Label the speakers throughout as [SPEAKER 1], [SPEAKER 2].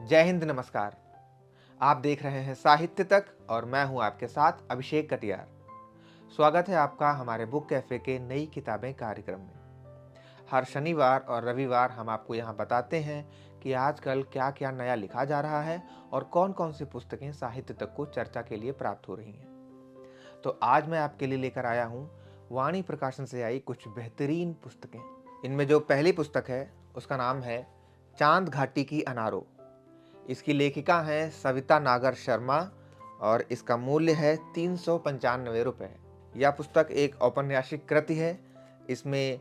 [SPEAKER 1] जय हिंद, नमस्कार। आप देख रहे हैं साहित्य तक और मैं हूं आपके साथ अभिषेक कटियार। स्वागत है आपका हमारे बुक कैफे के नई किताबें कार्यक्रम में। हर शनिवार और रविवार हम आपको यहां बताते हैं कि आजकल क्या क्या नया लिखा जा रहा है और कौन कौन सी पुस्तकें साहित्य तक को चर्चा के लिए प्राप्त हो रही हैं। तो आज मैं आपके लिए लेकर आया हूं वाणी प्रकाशन से आई कुछ बेहतरीन पुस्तकें। इनमें जो पहली पुस्तक है उसका नाम है चांद घाटी की अनारों। इसकी लेखिका हैं सविता नागर शर्मा और इसका मूल्य है 395 रुपये। यह पुस्तक एक औपन्यासिक कृति है। इसमें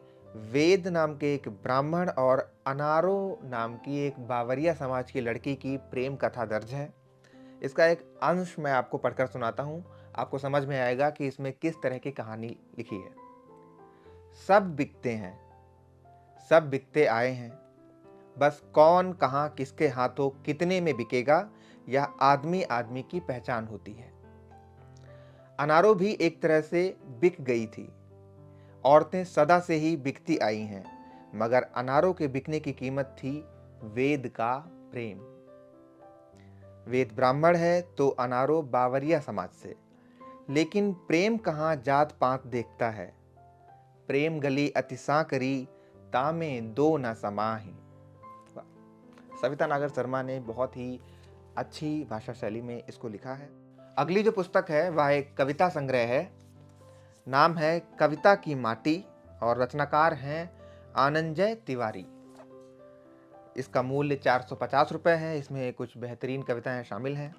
[SPEAKER 1] वेद नाम के एक ब्राह्मण और अनारो नाम की एक बावरिया समाज की लड़की की प्रेम कथा दर्ज है। इसका एक अंश मैं आपको पढ़कर सुनाता हूँ। आपको समझ में आएगा कि इसमें किस तरह की कहानी लिखी है। सब बिकते हैं, सब बिकते आए हैं, बस कौन कहाँ किसके हाथों कितने में बिकेगा यह आदमी आदमी की पहचान होती है। अनारों भी एक तरह से बिक गई थी। औरतें सदा से ही बिकती आई हैं, मगर अनारों के बिकने की कीमत थी वेद का प्रेम। वेद ब्राह्मण है तो अनारों बावरिया समाज से, लेकिन प्रेम कहाँ जात पात देखता है। प्रेम गली अतिसा करी तामे दो न समाही। सविता नागर शर्मा ने बहुत ही अच्छी भाषा शैली में इसको लिखा है। अगली जो पुस्तक है वह एक कविता संग्रह है। नाम है कविता की माटी और रचनाकार हैं आनंजय तिवारी। इसका मूल्य 450 रुपये है। इसमें कुछ बेहतरीन कविताएं शामिल हैं।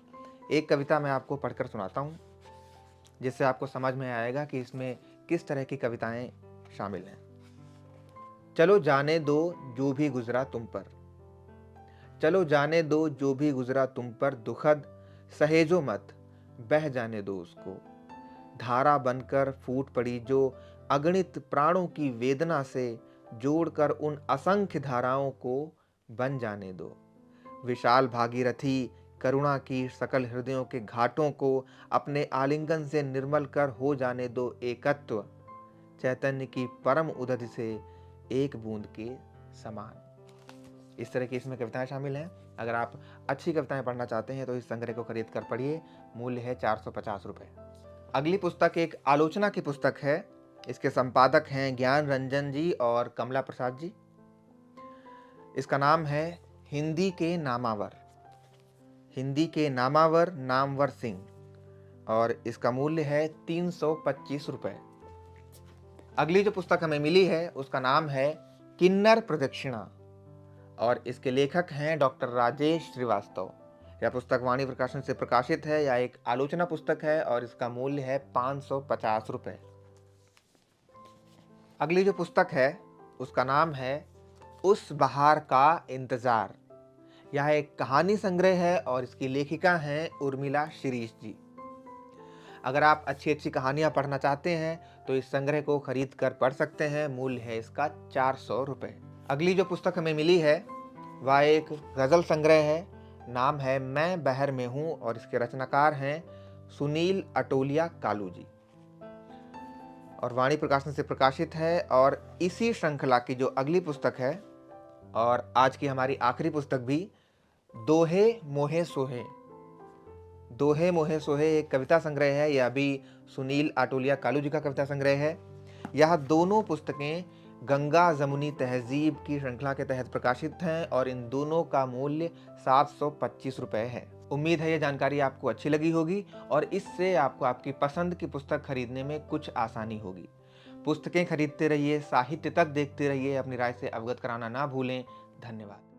[SPEAKER 1] एक कविता मैं आपको पढ़कर सुनाता हूँ जिससे आपको समझ में आएगा कि इसमें किस तरह की कविताएं शामिल हैं। चलो जाने दो जो भी गुजरा तुम पर, चलो जाने दो जो भी गुजरा तुम पर, दुखद सहेजो मत, बह जाने दो उसको। धारा बनकर फूट पड़ी जो अगणित प्राणों की वेदना से, जोड़कर उन असंख्य धाराओं को बन जाने दो। विशाल भागीरथी करुणा की सकल हृदयों के घाटों को अपने आलिंगन से निर्मल कर हो जाने दो एकत्व, चैतन्य की परम उदधि से एक बूंद के समान। इस तरह की इसमें कविताएं शामिल हैं। अगर आप अच्छी कविताएं पढ़ना चाहते हैं तो इस संग्रह को खरीद कर पढ़िए। मूल्य है 450 रुपये। अगली पुस्तक एक आलोचना की पुस्तक है। इसके संपादक हैं ज्ञान रंजन जी और कमला प्रसाद जी। इसका नाम है हिंदी के नामावर, हिंदी के नामावर नामवर सिंह और इसका मूल्य है 325 रुपये। अगली जो पुस्तक हमें मिली है उसका नाम है किन्नर प्रदक्षिणा और इसके लेखक हैं डॉक्टर राजेश श्रीवास्तव। यह पुस्तक वाणी प्रकाशन से प्रकाशित है। यह एक आलोचना पुस्तक है और इसका मूल्य है 550 रुपये। अगली जो पुस्तक है उसका नाम है उस बहार का इंतजार। यह एक कहानी संग्रह है और इसकी लेखिका हैं उर्मिला शिरीष जी। अगर आप अच्छी अच्छी कहानियां पढ़ना चाहते हैं तो इस संग्रह को खरीद कर पढ़ सकते हैं। मूल्य है इसका 400 रुपये। अगली जो पुस्तक हमें मिली है वह एक गज़ल संग्रह है। नाम है मैं बहर में हूँ और इसके रचनाकार हैं सुनील अटोलिया कालू जी और वाणी प्रकाशन से प्रकाशित है। और इसी श्रृंखला की जो अगली पुस्तक है और आज की हमारी आखिरी पुस्तक भी दोहे मोहे सोहे। दोहे मोहे सोहे एक कविता संग्रह है। यह भी सुनील अटोलिया कालू जी का कविता संग्रह है। यह दोनों पुस्तकें गंगा जमुनी तहजीब की श्रृंखला के तहत प्रकाशित हैं और इन दोनों का मूल्य 725 रुपये है। उम्मीद है ये जानकारी आपको अच्छी लगी होगी और इससे आपको आपकी पसंद की पुस्तक खरीदने में कुछ आसानी होगी। पुस्तकें खरीदते रहिए, साहित्य तक देखते रहिए, अपनी राय से अवगत कराना ना भूलें। धन्यवाद।